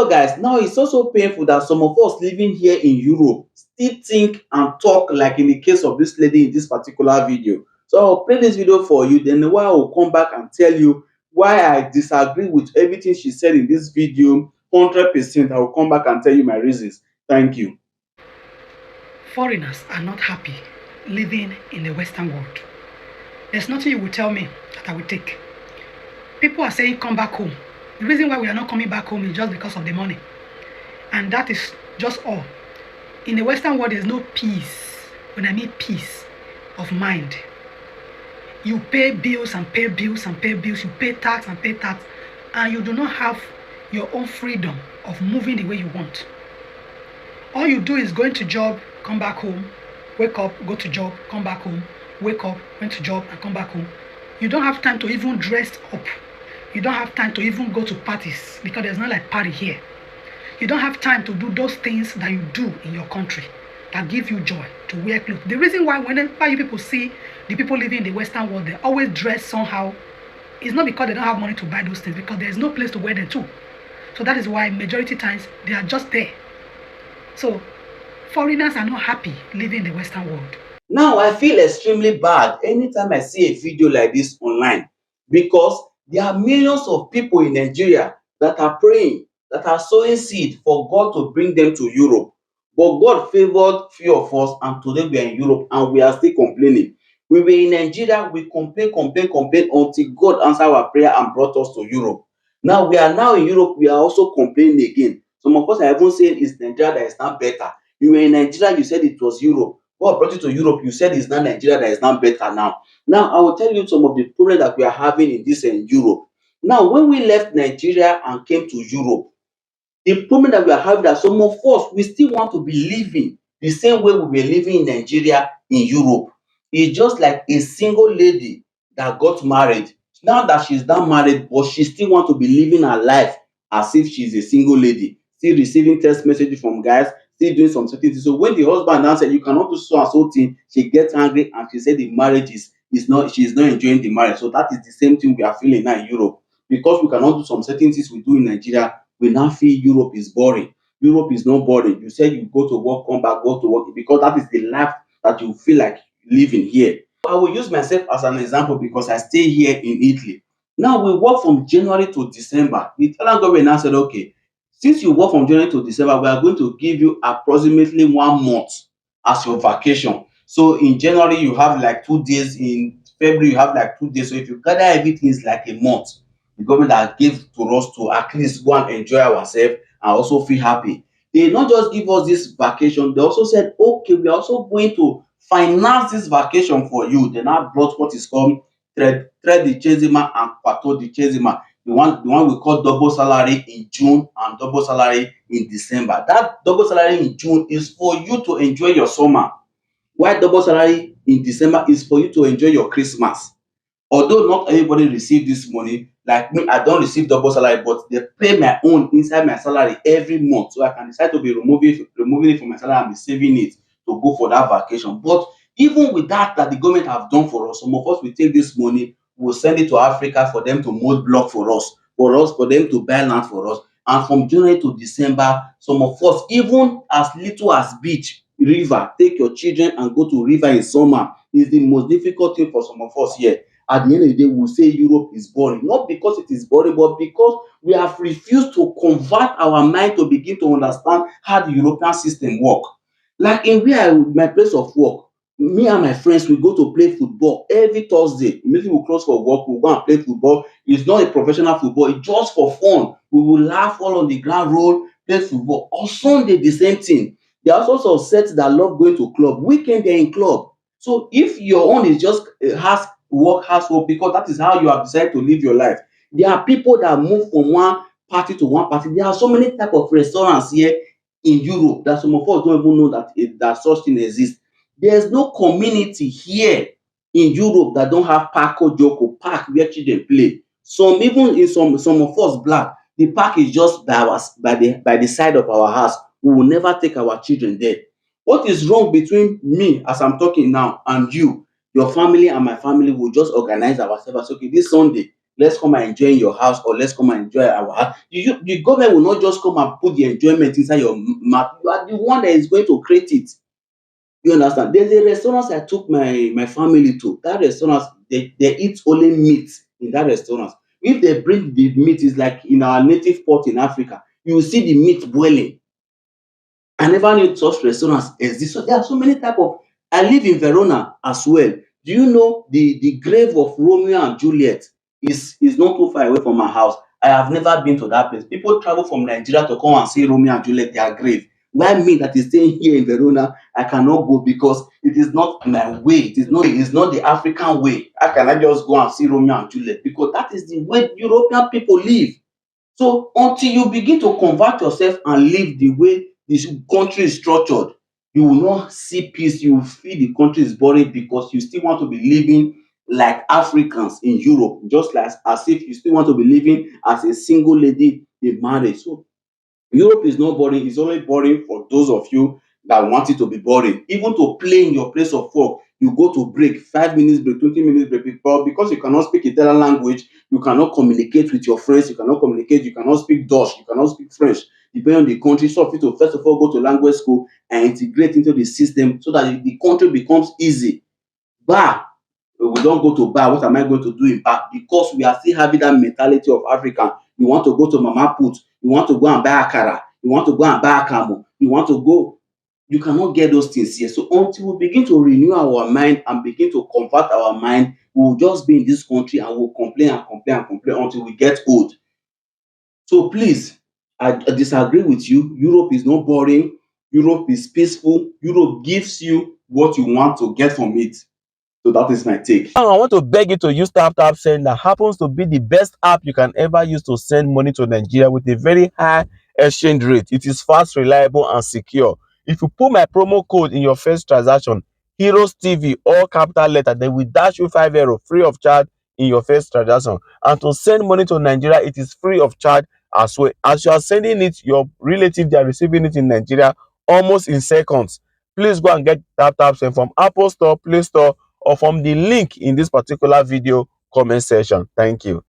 guys, now it's also painful that some of us living here in Europe still think and talk like in the case of this lady in this particular video. So I'll play this video for you, then while I will come back and tell you why I disagree with everything she said in this video 100%. I will come back and tell you my reasons. Thank you. Foreigners are not happy living in the Western world. There's nothing you will tell me that I will take. People are saying come back home. The reason why we are not coming back home is just because of the money. And that is just all. In the Western world, there's no peace. When I mean peace of mind. You pay bills and pay bills and pay bills. You pay tax and pay tax. And you do not have your own freedom of moving the way you want. All you do is going to job, come back home, wake up, go to job, come back home, wake up, went to job, and come back home. You don't have time to even dress up. You don't have time to even go to parties because there's not like party here. You don't have time to do those things that you do in your country that give you joy, to wear clothes. The reason why whenever you people see the people living in the Western world, they always dress somehow, it's not because they don't have money to buy those things, because there's no place to wear them too. So that is why majority times they are just there. So foreigners are not happy living in the Western world. Now I feel extremely bad anytime I see a video like this online, because there are millions of people in Nigeria that are praying, that are sowing seed for God to bring them to Europe. But God favored few of us, and today we are in Europe and we are still complaining. We were in Nigeria, we complain until God answered our prayer and brought us to Europe. Now we are now in Europe, we are also complaining again. Some of us are even saying it's Nigeria that is now better. You were in Nigeria, you said it was Europe. God brought you to Europe, you said it's not Nigeria that is now better now. Now I will tell you some of the problems that we are having in this Europe. Now when we left Nigeria and came to Europe, the problem that we are having, that some of us we still want to be living the same way we were living in Nigeria in Europe. It's just like a single lady that got married. Now that she's now married, but she still want to be living her life as if she's a single lady, still receiving text messages from guys, still doing some certain things. So when the husband now said you cannot do so and so thing, she gets angry and she said the marriage is not, she's not enjoying the marriage. So that is the same thing we are feeling now in Europe. Because we cannot do some certain things we do in Nigeria, we now feel Europe is boring. Europe is not boring. You said you go to work, come back, go to work, because that is the life that you feel like living here. I will use myself as an example because I stay here in Italy. Now we work from January to December. The Italian government now said, okay, since you work from January to December, we are going to give you approximately 1 month as your vacation. So in January, you have like 2 days. In February, you have like 2 days. So if you gather everything, it's like a month. The government that gave to us to at least go and enjoy ourselves and also feel happy. They not just give us this vacation, they also said, okay, we are also going to finance this vacation for you. They now brought what is called tredicesima and quattordicesima. The one we call double salary in June and double salary in December. That double salary in June is for you to enjoy your summer, while double salary in December is for you to enjoy your Christmas. Although not everybody receive this money, like me, I don't receive double salary, but they pay my own inside my salary every month, so I can decide to be removing it from my salary and be saving it to go for that vacation. But even with that the government have done for us, some of us will take this money, we'll send it to Africa for them to mold block for them to buy land for us. And from January to December, some of us, even as little as beach, river, take your children and go to river in summer is the most difficult thing for some of us here. At the end of the day, we'll say Europe is boring. Not because it is boring, but because we have refused to convert our mind to begin to understand how the European system work. Like in my place of work, me and my friends, we go to play football every Thursday. Immediately we close for work, we go and play football. It's not a professional football, it's just for fun. We will laugh all on the ground, roll, play football. On Sunday, the same thing. There are also some sets that love going to club. Weekend, they're in club. So if your own is just has work, housework, because that is how you have decided to live your life. There are people that move from one party to one party. There are so many type of restaurants here in Europe that some of us don't even know that such thing exists. There's no community here in Europe that don't have park or joko, park where children play. Some even in some of us black, the park is just by the side of our house. We will never take our children there. What is wrong between me as I'm talking now and you? Your family and my family will just organize ourselves. Okay, this Sunday let's come and enjoy in your house, or let's come and enjoy our house. The government will not just come and put the enjoyment inside your mouth. You are the one that is going to create it. You understand? There's a restaurant I took my family to. That restaurant, they eat only meat in that restaurant. If they bring the meat, it's like in our native pot in Africa. You will see the meat boiling. I never knew such restaurants exist. So there are so many type of. I live in Verona as well. Do you know the grave of Romeo and Juliet is not too far away from my house? I have never been to that place. People travel from Nigeria to come and see Romeo and Juliet, their grave. Why me that is staying here in Verona, I cannot go because it is not my way. It is not the African way. How can I just go and see Romeo and Juliet? Because that is the way European people live. So until you begin to convert yourself and live the way this country is structured, you will not see peace. You will feel the country is boring because you still want to be living like Africans in Europe, just like as if you still want to be living as a single lady in marriage. So Europe is not boring. It's only boring for those of you that want it to be boring. Even to play in your place of work, you go to break, 5 minutes break, 20 minutes break. But because you cannot speak Italian language, you cannot communicate with your friends, you cannot communicate, you cannot speak Dutch, you cannot speak French. Depending on the country, so of you to first of all go to language school and integrate into the system so that the country becomes easy. Bar, we don't go to bar. What am I going to do in bar? Because we are still having that mentality of African. You want to go to Mama Put, you want to go and buy akara, you want to go and buy akamu, you want to go. You cannot get those things here. So until we begin to renew our mind and begin to convert our mind, we will just be in this country and we'll complain and complain and complain until we get old. So please, I disagree with you. Europe is not boring. Europe is peaceful. Europe gives you what you want to get from it. So that is my take. Now, I want to beg you to use TapTap Send that happens to be the best app you can ever use to send money to Nigeria with a very high exchange rate. It is fast, reliable, and secure. If you put my promo code in your first transaction, Heroes TV, all capital letter, they will dash you 5 euro free of charge in your first transaction. And to send money to Nigeria, it is free of charge as well. As you are sending it, your relative, they are receiving it in Nigeria almost in seconds. Please go and get TapTap Send from Apple Store, Play Store, or from the link in this particular video comment section. Thank you.